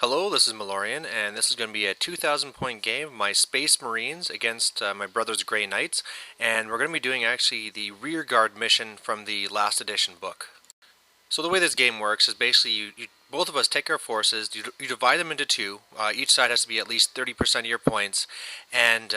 Hello, this is Malorian, and this is going to be a 2,000 point game of my Space Marines against my brother's Grey Knights, and we're going to be doing actually the rear guard mission from the last edition book. So the way this game works is basically both of us take our forces, you divide them into two, each side has to be at least 30% of your points, and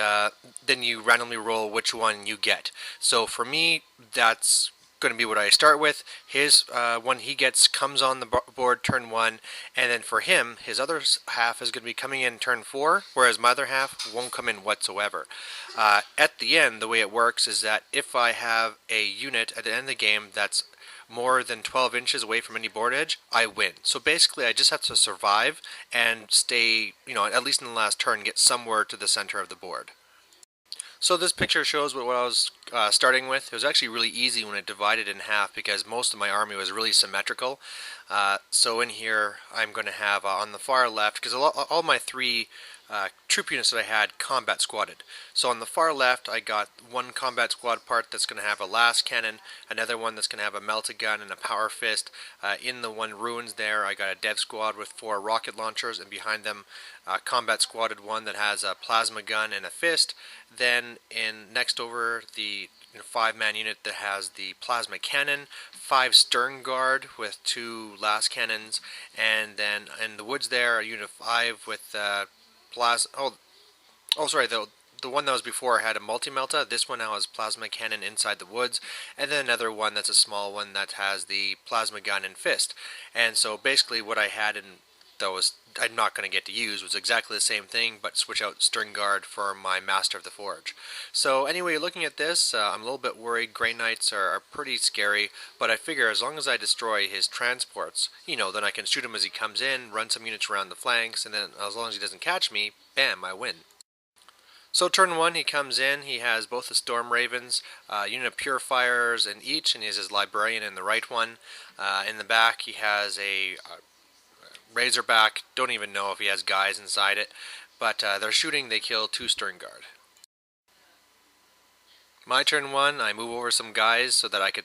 then you randomly roll which one you get. So for me, that's going to be what I start with. His one he gets comes on the board turn 1, and then for him, his other half is going to be coming in turn 4, whereas my other half won't come in whatsoever. At the end, the way it works is that if I have a unit at the end of the game that's more than 12 inches away from any board edge, I win. So basically, I just have to survive and stay, at least in the last turn, get somewhere to the center of the board. So this picture shows what I was starting with. It was actually really easy when it divided in half because most of my army was really symmetrical. So in here, I'm going to have on the far left, because all my three troop units that I had combat squatted. So on the far left, I got one combat squad part that's going to have a last cannon, another one that's going to have a melta gun and a power fist. In the one ruins there, I got a dev squad with 4 rocket launchers, and behind them, combat squatted one that has a plasma gun and a fist. Then next over, the 5-man unit that has the plasma cannon, 5 stern guard with 2 last cannons, and then in the woods there, a unit of 5 with sorry, the one that was before had a multi-melta. This one now has plasma cannon inside the woods, and then another one that's a small one that has the plasma gun and fist. And so basically what I had in those I'm not going to get to use was exactly the same thing, but switch out stern guard for my Master of the Forge. So anyway, looking at this, I'm a little bit worried. Grey Knights are pretty scary, but I figure as long as I destroy his transports, then I can shoot him as he comes in, run some units around the flanks, and then as long as he doesn't catch me, bam, I win. So turn 1, he comes in, he has both the Storm Ravens, unit of Purifiers in each, and he has his Librarian in the right one. In the back, he has a Razorback. Don't even know if he has guys inside it, but they're shooting, they kill 2 stern guard. My turn 1, I move over some guys so that I could,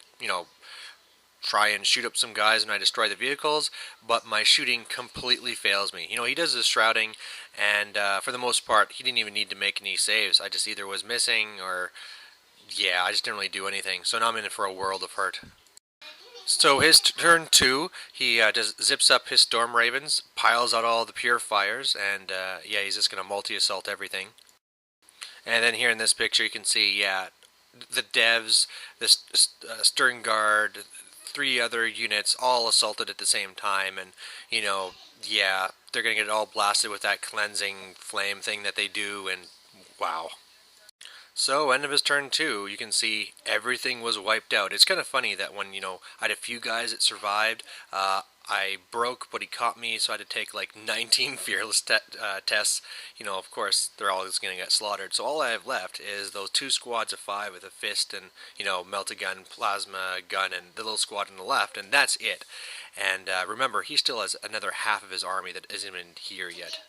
try and shoot up some guys when I destroy the vehicles, but my shooting completely fails me. He does his shrouding, and for the most part, he didn't even need to make any saves. I just either was missing or, yeah, I just didn't really do anything. So now I'm in for a world of hurt. So his turn 2, he just zips up his Storm Ravens, piles out all the Purifiers, and yeah, he's just going to multi-assault everything. And then here in this picture you can see, yeah, the devs, the Stern Guard, 3 other units all assaulted at the same time, and, yeah, they're going to get it all blasted with that cleansing flame thing that they do, and wow. So, end of his turn 2, you can see everything was wiped out. It's kind of funny that when, I had a few guys that survived, I broke, but he caught me, so I had to take like 19 fearless tests. Of course, they're all just going to get slaughtered. So all I have left is those 2 squads of 5 with a fist and, melta gun, plasma gun, and the little squad on the left, and that's it. And remember, he still has another half of his army that isn't even here yet.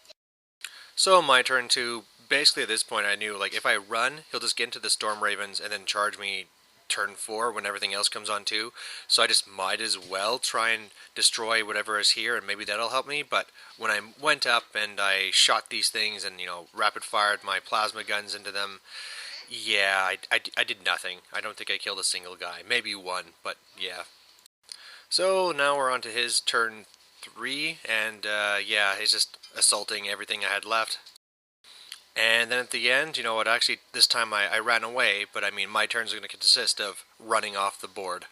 So my turn 2, basically at this point I knew, like, if I run, he'll just get into the Storm Ravens and then charge me turn 4 when everything else comes on too. So I just might as well try and destroy whatever is here, and maybe that'll help me. But when I went up and I shot these things and, rapid fired my plasma guns into them, yeah, I did nothing. I don't think I killed a single guy. Maybe one, but yeah. So now we're on to his turn 3, and yeah, he's just assaulting everything I had left. And then at the end, actually this time I ran away, but I mean my turn's going to consist of running off the board.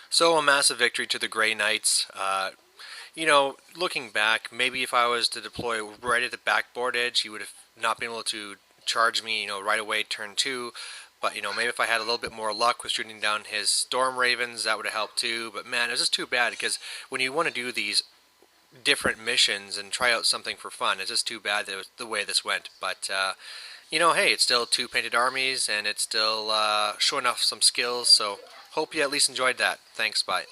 So a massive victory to the Grey Knights. Looking back, maybe if I was to deploy right at the backboard edge, he would have not been able to charge me, right away turn 2. But, maybe if I had a little bit more luck with shooting down his Storm Ravens, that would have helped too. But man, it was just too bad, because when you want to do these different missions and try out something for fun, it's just too bad that the way this went. But, hey, it's still 2 painted armies, and it's still showing off some skills, so hope you at least enjoyed that. Thanks, bye.